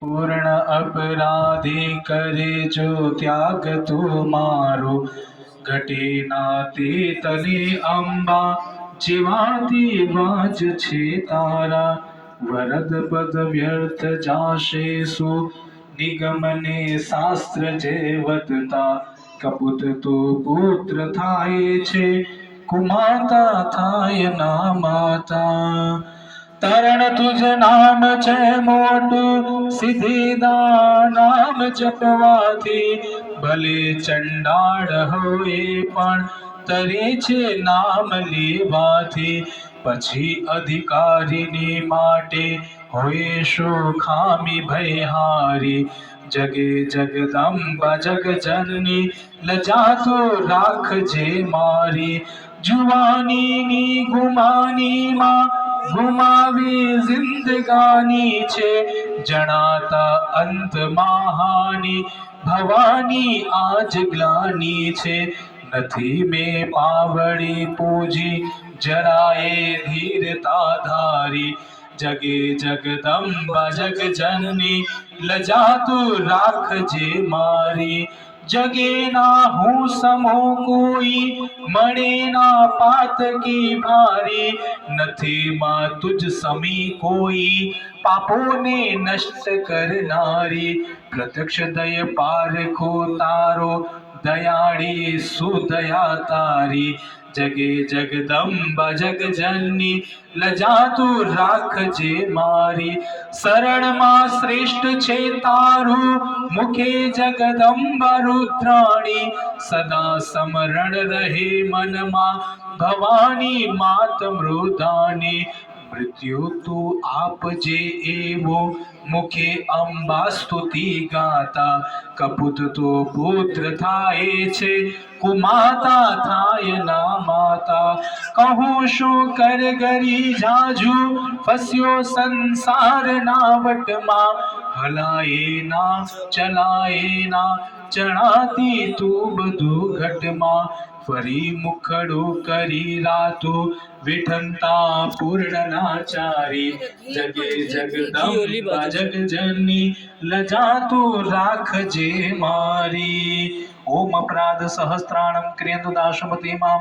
પૂર્ણ અપરાધી કરે જો ત્યાગ તું મારો, ઘટે ના તે તને અંબા જીવાતી વાજ છે તારા. વરદ પદ વ્યર્થ જાશે શું નિગમને શાસ્ત્ર જે વધતા, કપૂત તો પુત્ર થાય છે કુમાતા થાય ના માતા. તરણ તુજ નામ છે મોટું સિદ્ધિદા નામ જપવાથી, ભલે ચંડાળ હોય પણ તરે છે નામ લેવાથી. પછી અધિકારીની માટે હોય શું ખામી ભયહારી, જગે જગદંબા જગજનની લજા તો રાખજે મારી. જુવાનીની ગુમાનીમાં ગુમાવી જિંદગાની છે, જણાતા અંતમાં હાની ભવાની આજ ગ્લાની છે. નથી મેં પાવડી પૂજી જરાએ ધીરતા ધારી, જગે જગદંબા જગજનની લજા તું રાખજે મારી. જગે ના હું સમો કોઈ મળે ના પાતકી ભારી, નથી માં તુજ સમી કોઈ પાપોને નષ્ટ કરનારી. પ્રત્યક્ષ દય પારખો તારો દયાળી સુદયા તારી, જગે જગદંબા જગજનની લજા તું રાખજે મારી. શરણમાં શ્રેષ્ઠ છે તારું મુખે જગદંબા રુદ્રાણી, સદા સમરણ રહે મનમાં ભવાની માત મૃદાની. મૃત્યુ તું આપજે એવો મુખે અંબા સ્તુતિ ગાતા, કપૂત તો પુત્ર થાય છે કુમાતા થાય ના માતા. કહું શું કર ગરી જાજુ ફસ્યો સંસારના વટમાં, હલાય ના ચલાય ના ચણાતી તું બધું ઘટમાં. ફરી મુખડું કરી રાતું વિઠંતા પૂર્ણના ચારી, જગે જગદંબા જગજનની લજા તું રાખજે મારી. ઓમ અપરાધ સહસ્ત્રાણમ ક્રિયંતુ દાશમતી મામ